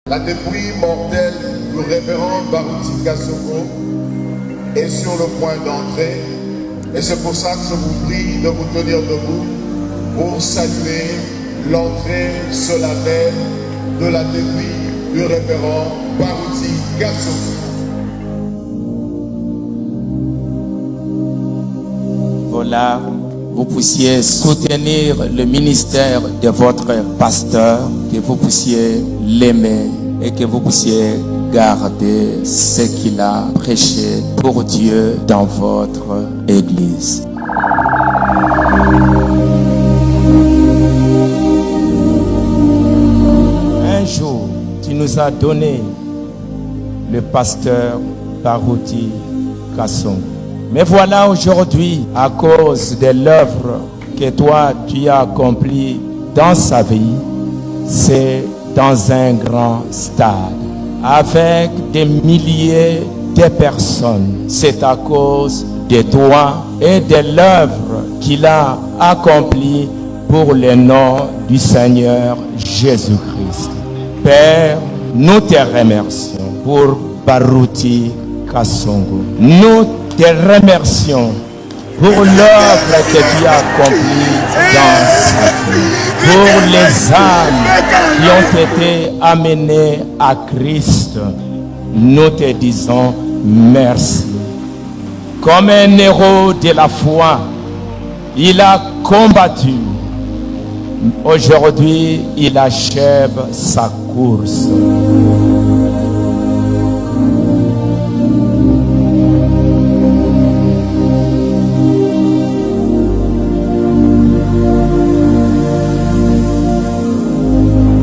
La débris mortelle du révérend Barouti Kasongo est sur le point d'entrer. Et c'est pour ça que je vous prie de vous tenir debout pour saluer l'entrée solennelle de la débris du révérend Barouti Kasongo. Vos larmes, vous puissiez soutenir le ministère de votre pasteur, que vous puissiez l'aimer et que vous puissiez garder ce qu'il a prêché pour Dieu dans votre église. Un jour, tu nous as donné le pasteur Barouti Kasongo. Mais voilà aujourd'hui, à cause de l'œuvre que toi tu as accomplie dans sa vie, c'est dans un grand stade, avec des milliers de personnes. C'est à cause de toi et de l'œuvre qu'il a accomplie pour le nom du Seigneur Jésus-Christ. Père, nous te remercions pour Barouti Kasongo. Nous te remercions pour l'œuvre que tu as accomplie dans sa vie, pour les âmes qui ont été amenées à Christ. Nous te disons merci. Comme un héros de la foi, il a combattu. Aujourd'hui, il achève sa course.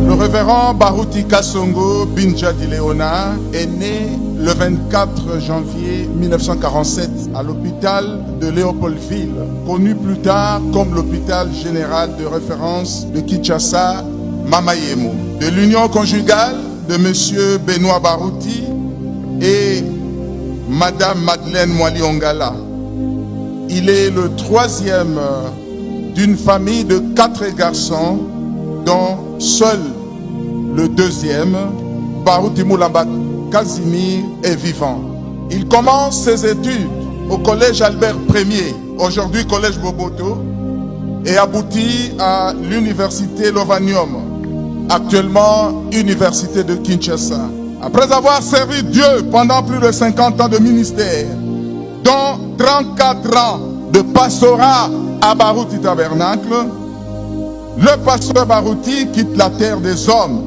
Le révérend Barouti Kasongo Binjadi Léonard est né le 24 janvier 1947 à l'hôpital de Léopoldville, connu plus tard comme l'hôpital général de référence de Kinshasa, Mamayemo. De l'union conjugale de M. Benoît Barouti et Mme Madeleine Mwaliongala. Il est le troisième d'une famille de 4 garçons, dont seul le deuxième, Barouti Moulamba Casimir, est vivant. Il commence ses études au collège Albert Ier, aujourd'hui collège Boboto, et aboutit à l'université Lovanium, actuellement université de Kinshasa. Après avoir servi Dieu pendant plus de 50 ans de ministère, dont 34 ans de pastorat à Barouti Tabernacle, le pasteur Barouti quitte la terre des hommes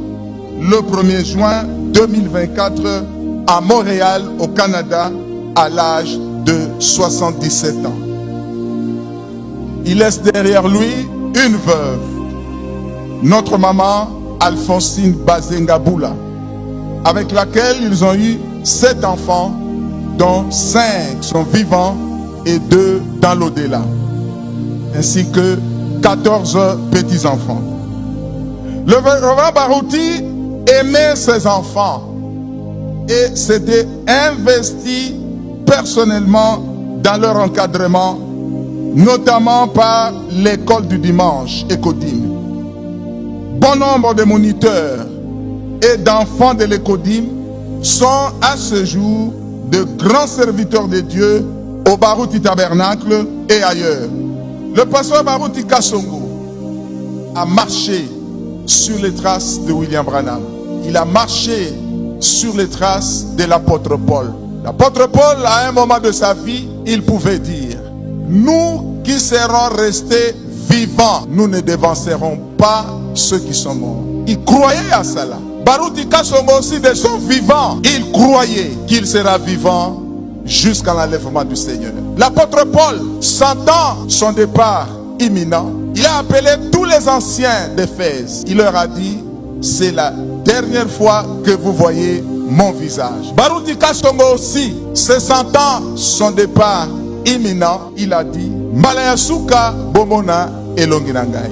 le 1er juin 2024 à Montréal, au Canada, à l'âge de 77 ans. Il laisse derrière lui une veuve, notre maman Alphonsine Bazengaboula, avec laquelle ils ont eu 7 enfants, dont 5 sont vivants et 2 dans l'au-delà, ainsi que 14 petits-enfants. Le révérend Barouti aimait ses enfants et s'était investi personnellement dans leur encadrement, notamment par l'école du dimanche, Écodim. Bon nombre de moniteurs et d'enfants de l'Écodim sont à ce jour de grands serviteurs de Dieu au Barouti Tabernacle et ailleurs. Le pasteur Barouti Kasongo a marché sur les traces de William Branham. Il a marché sur les traces de l'apôtre Paul. L'apôtre Paul, à un moment de sa vie, il pouvait dire: nous qui serons restés vivants, nous ne dévancerons pas ceux qui sont morts. Il croyait à cela. Barouti Kasongo aussi, de son vivant, il croyait qu'il sera vivant jusqu'à l'enlèvement du Seigneur. L'apôtre Paul, sentant son départ imminent, il a appelé tous les anciens d'Éphèse. Il leur a dit: c'est la dernière fois que vous voyez mon visage. Barouti Kasongo aussi, se sentant son départ imminent, il a dit: Malayasuka Bomona Elonginangai.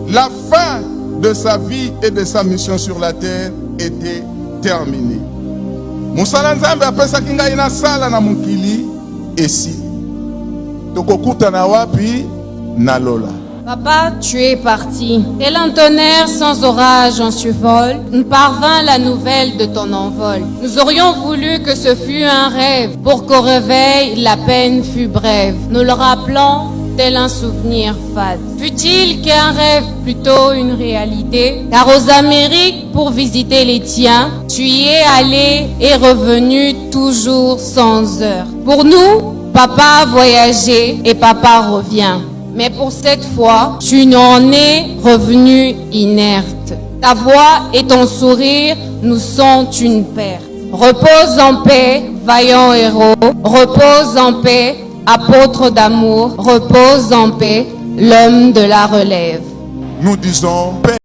La fin de sa vie et de sa mission sur la terre était terminée. Musala Nzambe apesa kinga ina sala na mukili esi. Tokokuta na wapi na lola. Papa, tu es parti. Tel un tonnerre sans orage en survol, nous parvint la nouvelle de ton envol. Nous aurions voulu que ce fût un rêve, pour qu'au réveil, la peine fût brève. Nous le rappelons tel un souvenir fade. Fut-il qu'un rêve, plutôt une réalité? Car aux Amériques, pour visiter les tiens, tu y es allé et revenu toujours sans heure. Pour nous, papa a voyagé et papa revient. Mais pour cette fois, tu n'en es revenu inerte. Ta voix et ton sourire nous sont une perte. Repose en paix, vaillant héros. Repose en paix, apôtre d'amour. Repose en paix, l'homme de la relève. Nous disons paix.